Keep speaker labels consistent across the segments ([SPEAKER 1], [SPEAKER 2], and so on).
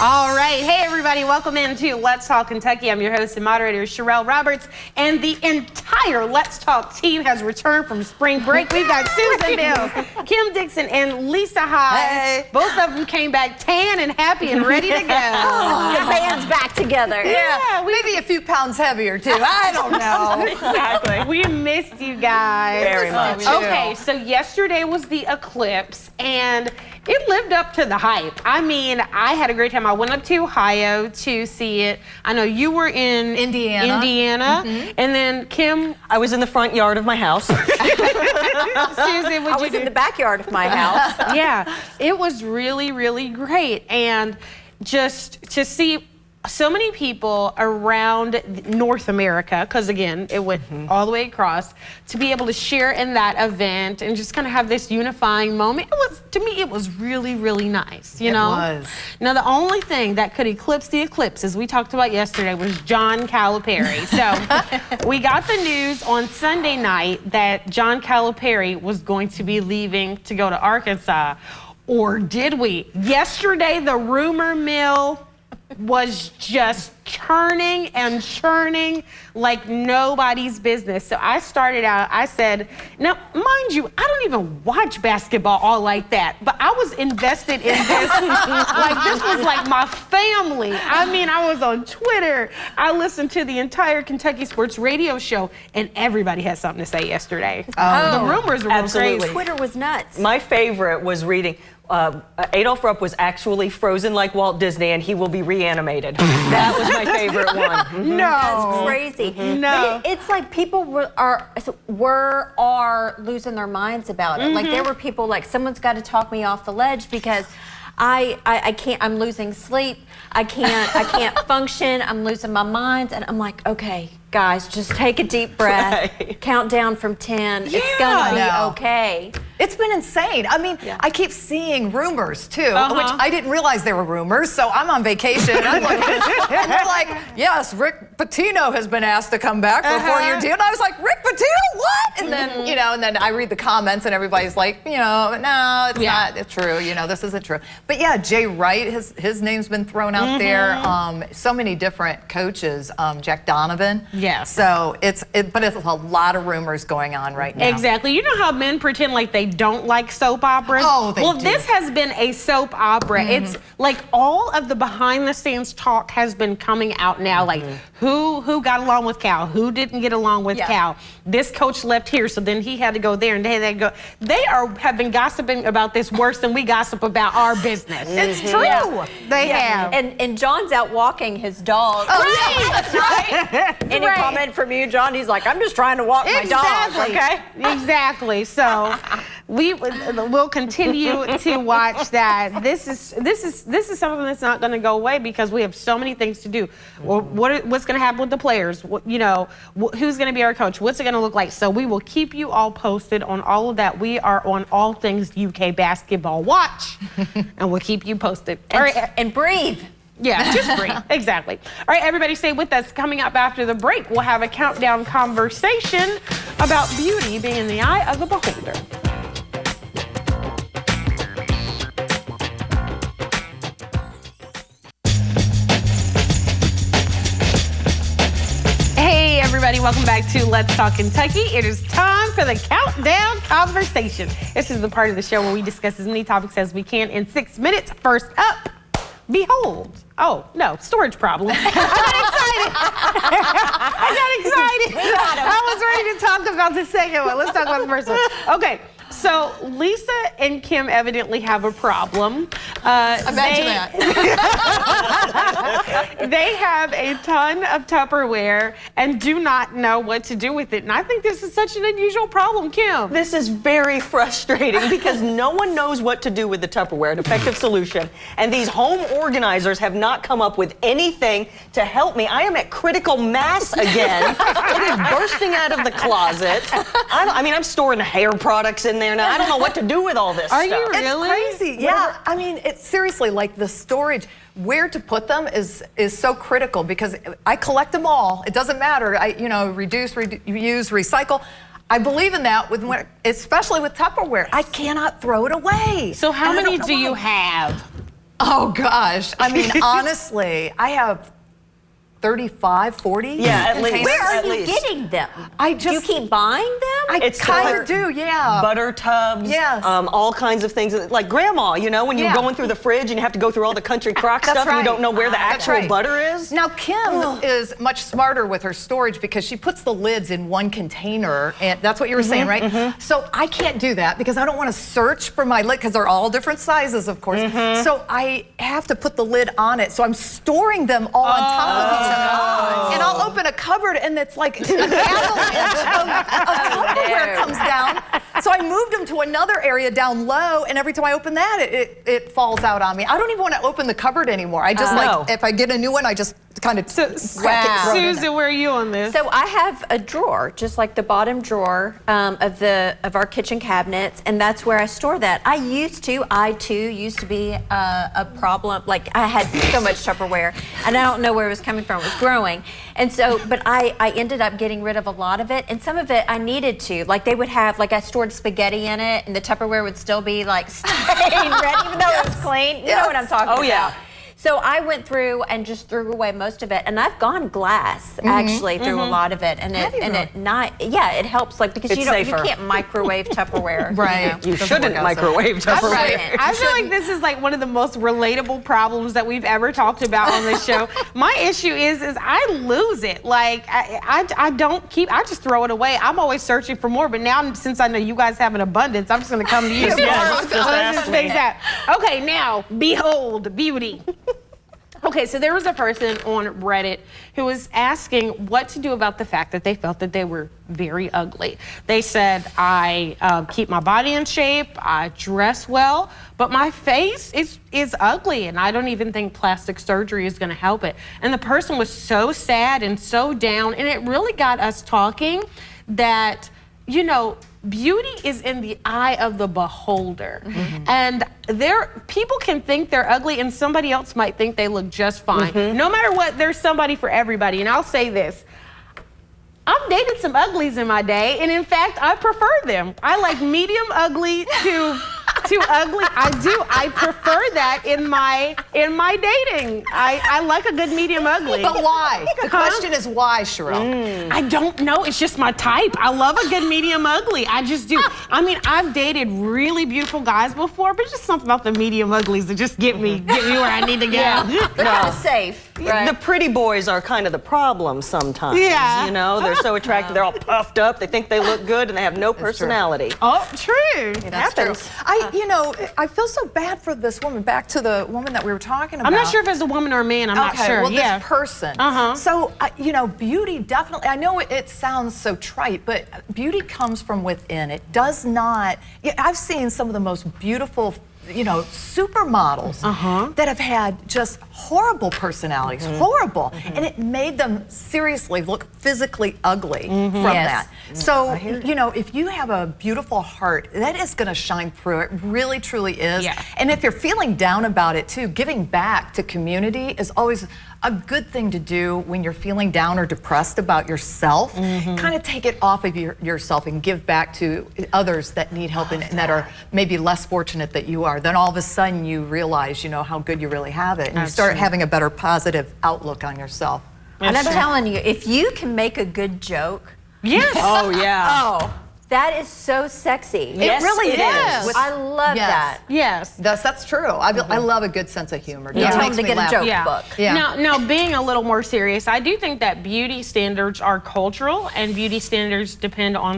[SPEAKER 1] All right. Hey, everybody. Welcome into Let's Talk Kentucky. I'm your host and moderator, Sherelle Roberts. And the entire Let's Talk team has returned from spring break. We've got Susan Mills, Kim Dixon, and Lisa High.
[SPEAKER 2] Hey.
[SPEAKER 1] Both of them came back tan and happy and ready to go.
[SPEAKER 3] The band's back together.
[SPEAKER 2] Yeah, maybe a few pounds heavier, too. I don't know.
[SPEAKER 1] Exactly. We missed you guys.
[SPEAKER 2] Very much.
[SPEAKER 1] Okay, so yesterday was the eclipse, and it lived up to the hype. I mean, I had a great time. I went up to Ohio to see it. I know you were in Indiana. And then Kim,
[SPEAKER 4] I was in the front yard of my house.
[SPEAKER 1] Susan,
[SPEAKER 3] I was in the backyard of my house.
[SPEAKER 1] Yeah, it was really, really great. And just to see so many people around North America, because again, it went all the way across, to be able to share in that event and just kind of have this unifying moment. It was, to me, it was really, really nice, you know?
[SPEAKER 2] It was.
[SPEAKER 1] Now, the only thing that could eclipse the eclipse, as we talked about yesterday, was John Calipari. So we got the news on Sunday night that John Calipari was going to be leaving to go to Arkansas. Or did we? Yesterday, the rumor mill was just churning and churning like nobody's business. So I started out, I said, now, mind you, I don't even watch basketball all like that, but I was invested in this. Like, this was like my family. I mean, I was on Twitter. I listened to the entire Kentucky Sports Radio show, and everybody had something to say yesterday. The rumors were
[SPEAKER 4] Absolutely.
[SPEAKER 1] crazy.
[SPEAKER 3] Twitter was nuts.
[SPEAKER 4] My favorite was reading. Adolph Rupp was actually frozen like Walt Disney, and he will be reanimated. That was my favorite one.
[SPEAKER 1] No.
[SPEAKER 3] That's crazy.
[SPEAKER 1] No.
[SPEAKER 3] But it's like people are losing their minds about it. Like there were people like, someone's got to talk me off the ledge because I can't, I'm losing sleep. I can't function. I'm losing my mind. And I'm like, okay, guys, just take a deep breath.
[SPEAKER 4] Right.
[SPEAKER 3] Count down from 10.
[SPEAKER 2] Yeah,
[SPEAKER 3] it's gonna
[SPEAKER 2] I
[SPEAKER 3] be
[SPEAKER 2] know.
[SPEAKER 3] okay.
[SPEAKER 2] It's been insane. I mean, I keep seeing rumors, too, which I didn't realize they were rumors, so I'm on vacation, and I'm looking, and they're like, yes, Rick Pitino has been asked to come back for a 4-year deal. And I was like, Rick Pitino, what? And then, you know, and then I read the comments, and everybody's like, you know, no, it's not true. You know, this isn't true. But yeah, Jay Wright, his name's been thrown out there. So many different coaches, Jack Donovan.
[SPEAKER 1] Yes.
[SPEAKER 2] So but it's a lot of rumors going on right now.
[SPEAKER 1] Exactly. You know how men pretend like they don't like soap operas?
[SPEAKER 2] Oh, they do.
[SPEAKER 1] This has been a soap opera. It's like all of the behind the scenes talk has been coming out now. Like who got along with Cal? Who didn't get along with Cal? This coach left here, so then he had to go there, and they had to go. They have been gossiping about this worse than we gossip about our business.
[SPEAKER 2] It's true.
[SPEAKER 1] They have.
[SPEAKER 3] And John's out walking his dog.
[SPEAKER 1] Right.
[SPEAKER 3] That's right. Any comment from you, John? He's like, I'm just trying to walk my dog, okay?
[SPEAKER 1] Exactly. So we'll continue to watch that. This is something that's not going to go away because we have so many things to do. What's going to happen with the players? You know, who's going to be our coach? What's it going to look like? So we will keep you all posted on all of that. We are on All Things UK Basketball Watch, and we'll keep you posted. All right,
[SPEAKER 3] And breathe.
[SPEAKER 1] yeah, just breathe. Exactly. All right, everybody stay with us. Coming up after the break, we'll have a countdown conversation about beauty being in the eye of the beholder. Hey, everybody, welcome back to Let's Talk Kentucky. It is time for the countdown conversation. This is the part of the show where we discuss as many topics as we can in 6 minutes. First up, behold. Oh, no, storage problem. I got excited. I was ready to talk about the second one. Let's talk about the first one. Okay, so Lisa and Kim evidently have a problem.
[SPEAKER 2] Imagine that.
[SPEAKER 1] They have a ton of Tupperware and do not know what to do with it. And I think this is such an unusual problem, Kim.
[SPEAKER 4] This is very frustrating because no one knows what to do with the Tupperware, an effective solution. And these home organizers have not come up with anything to help me. I am at critical mass again. It is bursting out of the closet. I mean, I'm storing hair products in there now. I don't know what to do with all this
[SPEAKER 1] Are
[SPEAKER 4] stuff.
[SPEAKER 1] you really?
[SPEAKER 2] It's crazy. Yeah, I mean, it's seriously like the storage. Where to put them is so critical because I collect them all. It doesn't matter. Reduce, reuse, recycle. I believe in that, especially with Tupperware. I cannot throw it away.
[SPEAKER 1] So how
[SPEAKER 2] And I
[SPEAKER 1] many
[SPEAKER 2] don't
[SPEAKER 1] do
[SPEAKER 2] know
[SPEAKER 1] you
[SPEAKER 2] why.
[SPEAKER 1] have?
[SPEAKER 2] Oh gosh. I mean, honestly, I have 35, 40
[SPEAKER 4] Yeah, at least.
[SPEAKER 2] containers.
[SPEAKER 3] Where are
[SPEAKER 4] At
[SPEAKER 3] you
[SPEAKER 4] least.
[SPEAKER 3] getting them?
[SPEAKER 2] I
[SPEAKER 3] Do you
[SPEAKER 2] just
[SPEAKER 3] keep buying them?
[SPEAKER 2] I kind of do, yeah.
[SPEAKER 4] Butter tubs,
[SPEAKER 2] Yes.
[SPEAKER 4] all kinds of things. Like grandma, you know, when you're
[SPEAKER 2] Yeah.
[SPEAKER 4] going through the fridge and you have to go through all the country crock
[SPEAKER 2] That's
[SPEAKER 4] stuff and you
[SPEAKER 2] right.
[SPEAKER 4] don't know where the
[SPEAKER 2] That's
[SPEAKER 4] actual
[SPEAKER 2] right.
[SPEAKER 4] butter is.
[SPEAKER 2] Now, Kim is much smarter with her storage because she puts the lids in one container, and that's what you were saying, right? So I can't do that because I don't want to search for my lid because they're all different sizes, of course. So I have to put the lid on it. So I'm storing them all on top of each other. And I'll open a cupboard and it's like an avalanche of Tupperware comes down. So I moved them to another area down low, and every time I open that, it falls out on me. I don't even want to open the cupboard anymore. I just
[SPEAKER 4] No.
[SPEAKER 2] if I get a new one, I just kind of whack it. throw it in
[SPEAKER 1] Susan,
[SPEAKER 2] there.
[SPEAKER 1] where are you on this?
[SPEAKER 3] So I have a drawer, just like the bottom drawer of our kitchen cabinets, and that's where I store that. I too used to be a problem. Like I had so much Tupperware, and I don't know where it was coming from. It was growing, and so, but I ended up getting rid of a lot of it, and some of it I needed to. Like they would have, like I stored spaghetti in it, and the Tupperware would still be like stained red, even though it was clean. You know what I'm talking about?
[SPEAKER 4] Oh, yeah.
[SPEAKER 3] So I went through and just threw away most of it, and I've gone glass actually through a lot of it, and it helps like because
[SPEAKER 4] It's
[SPEAKER 3] you
[SPEAKER 4] safer.
[SPEAKER 3] can't microwave Tupperware,
[SPEAKER 2] Right.
[SPEAKER 3] You know.
[SPEAKER 4] You shouldn't microwave Tupperware.
[SPEAKER 3] Right.
[SPEAKER 1] I feel like this is like one of the most relatable problems that we've ever talked about on this show. My issue is I lose it. Like I don't keep. I just throw it away. I'm always searching for more. But now since I know you guys have an abundance, I'm just going to come to you.
[SPEAKER 4] Yes, just ask me.
[SPEAKER 1] Okay, now behold beauty. Okay, so there was a person on Reddit who was asking what to do about the fact that they felt that they were very ugly. They said, I keep my body in shape, I dress well, but my face is ugly, and I don't even think plastic surgery is gonna help it. And the person was so sad and so down, and it really got us talking that, you know, beauty is in the eye of the beholder. And people can think they're ugly and somebody else might think they look just fine. No matter what, there's somebody for everybody. And I'll say this, I've dated some uglies in my day, and in fact, I prefer them. I like medium ugly to ugly. I do. I prefer that in my dating. I like a good medium ugly.
[SPEAKER 2] But why? The question is why, Sherelle?
[SPEAKER 1] I don't know. It's just my type. I love a good medium ugly. I just do. I mean, I've dated really beautiful guys before, but it's just something about the medium uglies that just get me where I need to go.
[SPEAKER 3] They're kind of safe, right?
[SPEAKER 4] The pretty boys are kind of the problem sometimes.
[SPEAKER 1] Yeah.
[SPEAKER 4] You know, they're so attractive. They're all puffed up. They think they look good and they have no personality.
[SPEAKER 1] Oh, true.
[SPEAKER 2] That's true. I feel so bad for this woman. Back to the woman that we were talking about.
[SPEAKER 1] I'm not sure if it's a woman or a man. I'm not sure.
[SPEAKER 2] Well,
[SPEAKER 1] yeah.
[SPEAKER 2] this person. So, beauty definitely, I know it sounds so trite, but beauty comes from within. It does not, I've seen some of the most beautiful, supermodels that have had just horrible personalities, horrible. And it made them seriously look physically ugly from that. So, if you have a beautiful heart, that is going to shine through. It really, truly is.
[SPEAKER 1] Yeah.
[SPEAKER 2] And if you're feeling down about it too, giving back to community is always a good thing to do when you're feeling down or depressed about yourself. Kind of take it off of yourself and give back to others that need help and that are maybe less fortunate that you are. Then all of a sudden you realize, how good you really have it. And you start having a better positive outlook on yourself.
[SPEAKER 3] And I'm telling you, if you can make a good joke,
[SPEAKER 1] Yes.
[SPEAKER 4] Oh, yeah.
[SPEAKER 3] that is so sexy.
[SPEAKER 4] Yes,
[SPEAKER 2] it really
[SPEAKER 4] it
[SPEAKER 2] is.
[SPEAKER 4] is.
[SPEAKER 3] I love that.
[SPEAKER 1] Yes.
[SPEAKER 2] That's true. I love a good sense of humor.
[SPEAKER 3] You
[SPEAKER 2] It
[SPEAKER 3] tell
[SPEAKER 2] makes
[SPEAKER 3] them to
[SPEAKER 2] me
[SPEAKER 3] get a
[SPEAKER 2] laugh.
[SPEAKER 3] joke
[SPEAKER 1] Yeah.
[SPEAKER 3] book.
[SPEAKER 2] Yeah.
[SPEAKER 1] Now, being a little more serious, I do think that beauty standards are cultural, and beauty standards depend on,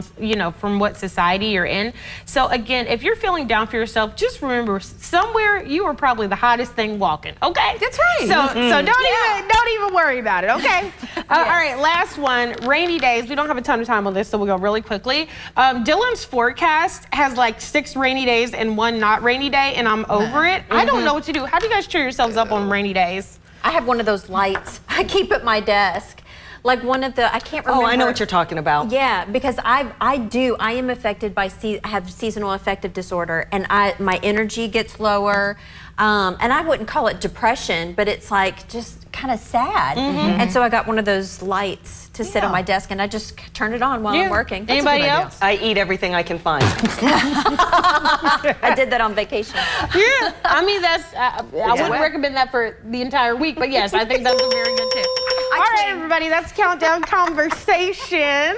[SPEAKER 1] from what society you're in. So again, if you're feeling down for yourself, just remember, somewhere you are probably the hottest thing walking. Okay.
[SPEAKER 2] That's right.
[SPEAKER 1] So don't even worry about it. Okay. All right. Last one. Rainy days. We don't have a ton of time on this, so we'll go really quickly. Dylan's forecast has like 6 rainy days and 1 not rainy day, and I'm over it. I don't know what to do. How do you guys cheer yourselves up on rainy days?
[SPEAKER 3] I have one of those lights I keep at my desk. Like one of the, I can't remember.
[SPEAKER 4] Oh, I know what you're talking about.
[SPEAKER 3] Yeah, because I am affected by, I have seasonal affective disorder, and my energy gets lower. And I wouldn't call it depression, but it's like just kind of sad. And so I got one of those lights to sit on my desk, and I just turn it on while I'm working.
[SPEAKER 1] Anybody else?
[SPEAKER 4] I eat everything I can find.
[SPEAKER 3] I did that on vacation.
[SPEAKER 1] Yeah, I mean, that's, I wouldn't recommend that for the entire week, but yes, I think that's a very good tip. All right, everybody, that's Countdown Conversation.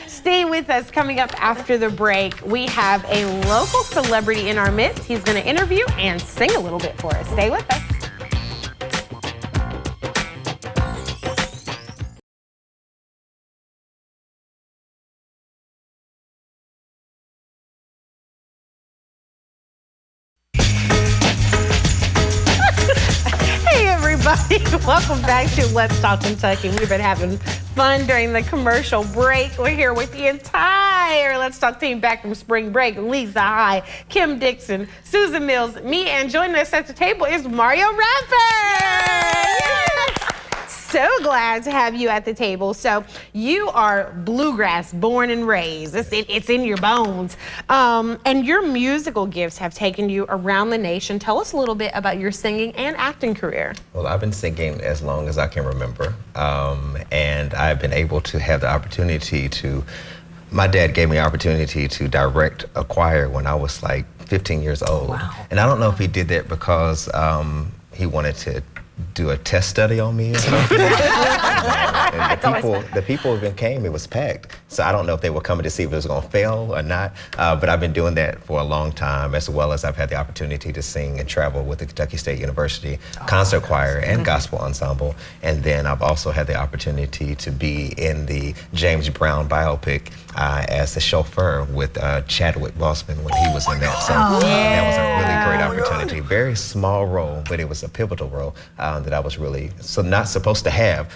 [SPEAKER 1] Stay with us. Coming up after the break, we have a local celebrity in our midst. He's going to interview and sing a little bit for us. Stay with us. Welcome back to Let's Talk Kentucky. We've been having fun during the commercial break. We're here with the entire Let's Talk team back from spring break. Lisa High, Kim Dixon, Susan Mills, me, and joining us at the table is Mario Radford. Yes. So glad to have you at the table. So you are bluegrass born and raised. It's in your bones. And your musical gifts have taken you around the nation. Tell us a little bit about your singing and acting career.
[SPEAKER 5] Well, I've been singing as long as I can remember. And I've been able to have the opportunity to, my dad gave me an opportunity to direct a choir when I was like 15 years old. Wow. And I don't know if he did that because he wanted to do a test study on me or something. And the people even came, it was packed. So I don't know if they were coming to see if it was going to fail or not, but I've been doing that for a long time, as well as I've had the opportunity to sing and travel with the Kentucky State University concert choir and gospel ensemble. And then I've also had the opportunity to be in the James Brown biopic as the chauffeur with Chadwick Boseman when he was in that. So that was a really great opportunity. Very small role, but it was a pivotal role that I was really not supposed to have,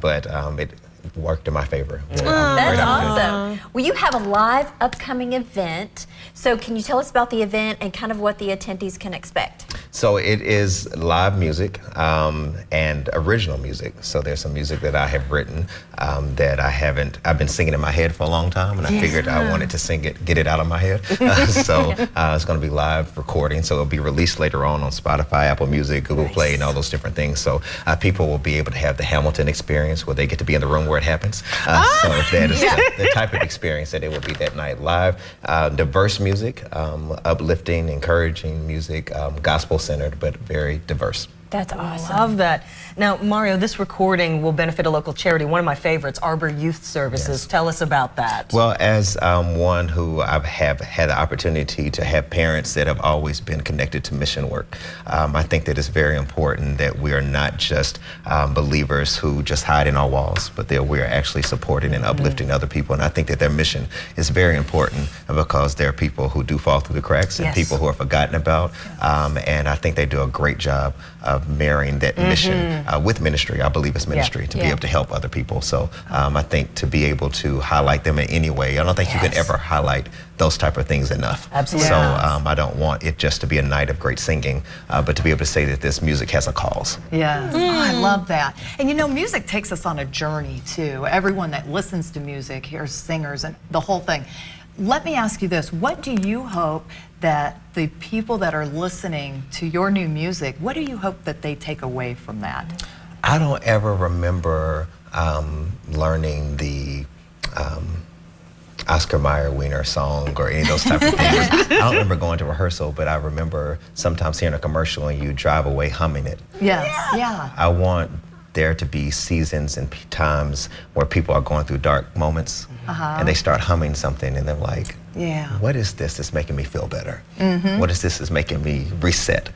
[SPEAKER 5] but it worked in my favor.
[SPEAKER 3] That's awesome. Well, you have a live upcoming event. So can you tell us about the event and kind of what the attendees can expect?
[SPEAKER 5] So it is live music and original music. So there's some music that I have written that I've been singing in my head for a long time, and I figured I wanted to sing it, get it out of my head. So it's going to be live recording. So it'll be released later on Spotify, Apple Music, Google Play, and all those different things. So people will be able to have the Hamilton experience where they get to be in the room where it happens. So that is the type of experience that it will be that night. Live, diverse music, uplifting, encouraging music, gospel-centered, but very diverse.
[SPEAKER 3] That's awesome.
[SPEAKER 4] Love that. Now, Mario, this recording will benefit a local charity, one of my favorites, Arbor Youth Services.
[SPEAKER 5] Yes.
[SPEAKER 4] Tell us about that.
[SPEAKER 5] Well, as one who have had the opportunity to have parents that have always been connected to mission work, I think that it's very important that we are not just believers who just hide in our walls, but that we are actually supporting and uplifting other people. And I think that their mission is very important because there are people who do fall through the cracks and people who are forgotten about. And I think they do a great job of marrying that mission with ministry. I believe it's ministry to be able to help other people. So I think to be able to highlight them in any way, I don't think you can ever highlight those type of things enough.
[SPEAKER 4] Absolutely.
[SPEAKER 5] So I don't want it just to be a night of great singing, but to be able to say that this music has a cause.
[SPEAKER 2] Yes, I love that. And you know, music takes us on a journey too. Everyone that listens to music hears singers and the whole thing. Let me ask you this, what do you hope that the people that are listening to your new music, what do you hope that they take away from that?
[SPEAKER 5] I don't ever remember learning the Oscar Mayer Wiener song or any of those type of things. I don't remember going to rehearsal, but I remember sometimes hearing a commercial and you drive away humming it.
[SPEAKER 2] Yes, yeah.
[SPEAKER 5] I want there to be seasons and times where people are going through dark moments and they start humming something and they're like, what is this that's making me feel better? What is this that's making me reset?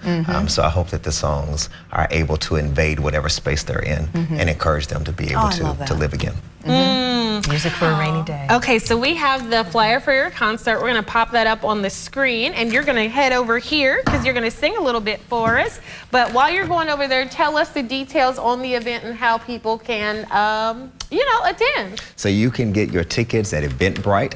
[SPEAKER 5] So I hope that the songs are able to invade whatever space they're in and encourage them to be able to live again.
[SPEAKER 4] Music for a rainy day.
[SPEAKER 1] Okay, so we have the flyer for your concert. We're going to pop that up on the screen, and you're going to head over here because you're going to sing a little bit for us. But while you're going over there, tell us the details on the event and how people can, attend.
[SPEAKER 5] So you can get your tickets at Eventbrite.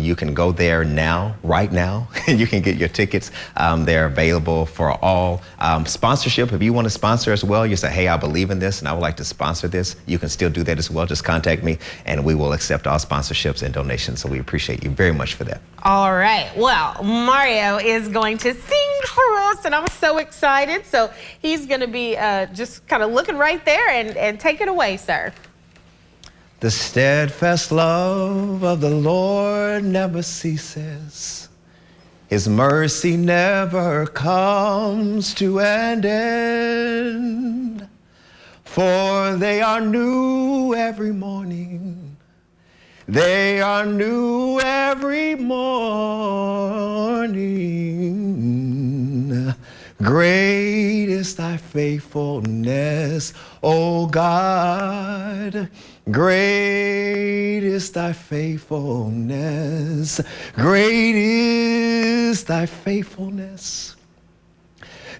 [SPEAKER 5] You can go there now, right now, and you can get your tickets. They're available for all. Sponsorship, if you want to sponsor as well, you say, hey, I believe in this and I would like to sponsor this, you can still do that as well. Just contact me and we will accept all sponsorships and donations. So we appreciate you very much for that.
[SPEAKER 1] All right. Well, Mario is going to sing for us house, and I'm so excited. So he's going to be just kind of looking right there and take it away, sir.
[SPEAKER 5] The steadfast love of the Lord never ceases. His mercy never comes to an end. For they are new every morning. They are new every morning. Great is thy faithfulness, O God. Great is thy faithfulness. Great is thy faithfulness.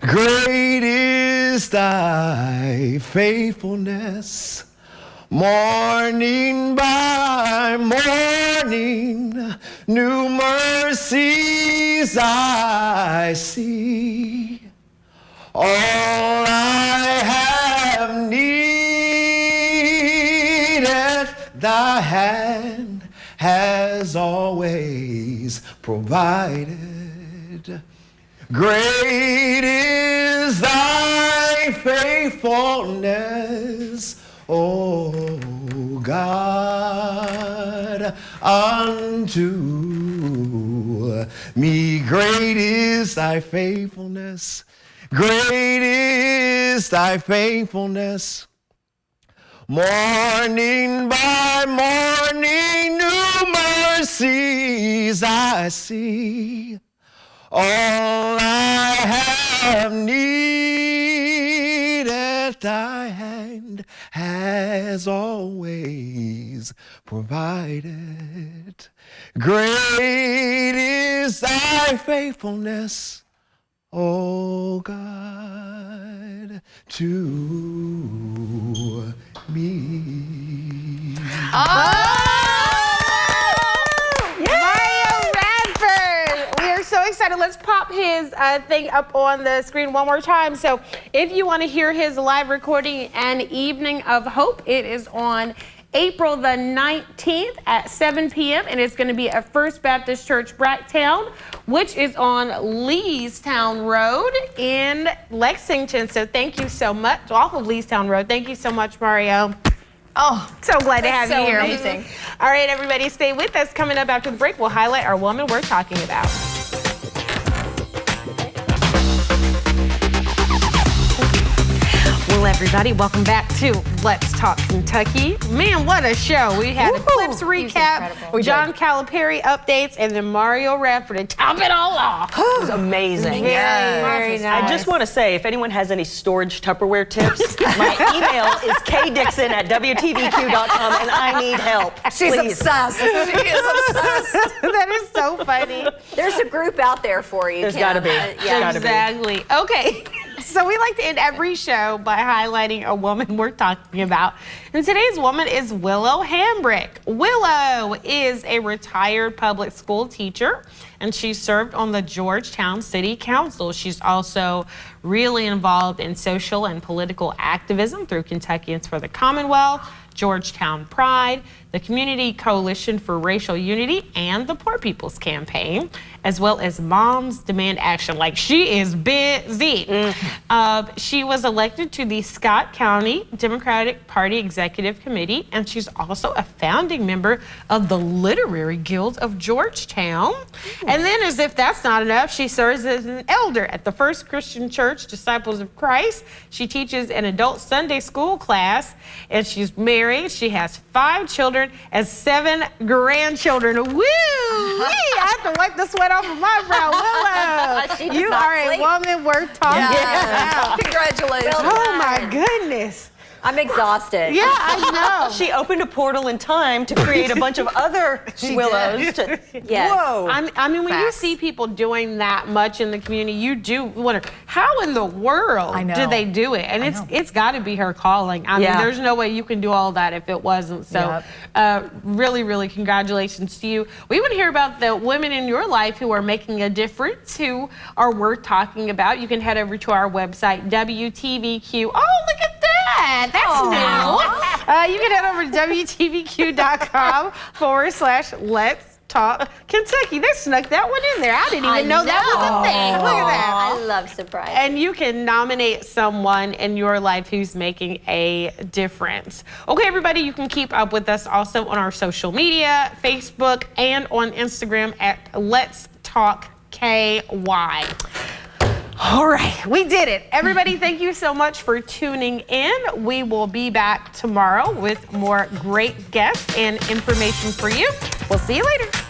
[SPEAKER 5] Great is thy faithfulness. Morning by morning, new mercies I see. All I have needed, thy hand has always provided. Great is thy faithfulness, O God, unto me. Great is thy faithfulness. Great is thy faithfulness. Morning by morning, new mercies I see. All I have needed, thy hand has always provided. Great is thy faithfulness, O God, to me.
[SPEAKER 1] Mario Radford. We are so excited. Let's pop his thing up on the screen one more time. So if you want to hear his live recording, An Evening of Hope, it is on April the 19th at 7 p.m. and it's going to be at First Baptist Church Bracktown, which is on Leestown Road in Lexington. So thank you so much. Off of Leestown Road. Thank you so much, Mario.
[SPEAKER 2] Oh,
[SPEAKER 1] so glad to have
[SPEAKER 2] so
[SPEAKER 1] you here.
[SPEAKER 2] amazing.
[SPEAKER 1] All right, everybody, stay with us. Coming up after the break, we'll highlight our woman we're talking about. Well, everybody, welcome back to Let's Talk Kentucky. Man, what a show. We had a clips recap, John Calipari updates, and then Mario Radford to top it all off.
[SPEAKER 4] It was amazing.
[SPEAKER 1] Very nice.
[SPEAKER 4] I just want to say, if anyone has any storage Tupperware tips, my email is kdixon@WTVQ.com, and I need help.
[SPEAKER 2] She's obsessed. She is obsessed.
[SPEAKER 1] That is so funny.
[SPEAKER 3] There's a group out there for you.
[SPEAKER 4] There's got to be.
[SPEAKER 3] Yeah.
[SPEAKER 1] Exactly. Okay. So we like to end every show by highlighting a woman we're talking about. And today's woman is Willow Hambrick. Willow is a retired public school teacher, and she served on the Georgetown City Council. She's also really involved in social and political activism through Kentuckians for the Commonwealth, Georgetown Pride, the Community Coalition for Racial Unity, and the Poor People's Campaign, as well as Moms Demand Action. Like, she is busy. She was elected to the Scott County Democratic Party Executive Committee, and she's also a founding member of the Literary Guild of Georgetown. And then, as if that's not enough, she serves as an elder at the First Christian Church Disciples of Christ. She teaches an adult Sunday school class, and she's married. She has 5 children and 7 grandchildren. Woo! I have to wipe the sweat off of my brow. Willow, you are a woman worth talking about.
[SPEAKER 2] Congratulations.
[SPEAKER 1] Oh my goodness.
[SPEAKER 3] I'm exhausted.
[SPEAKER 1] Yeah, I know.
[SPEAKER 4] She opened a portal in time to create a bunch of other Willows.
[SPEAKER 3] Yes.
[SPEAKER 4] Whoa.
[SPEAKER 1] I mean, when you see people doing that much in the community, you do wonder, how in the world do they do it? And it's got to be her calling. I mean, there's no way you can do all that if it wasn't. So really, really congratulations to you. We want to hear about the women in your life who are making a difference, who are worth talking about. You can head over to our website, WTVQ. Oh, look at that. That's new. You can head over to WTVQ.com/Let's Talk Kentucky. They snuck that one in there. I didn't even know that was a thing. Look at that.
[SPEAKER 3] I love surprise.
[SPEAKER 1] And you can nominate someone in your life who's making a difference. Okay, everybody, you can keep up with us also on our social media, Facebook, and on Instagram at Let's Talk KY. All right, we did it. Everybody, thank you so much for tuning in. We will be back tomorrow with more great guests and information for you. We'll see you later.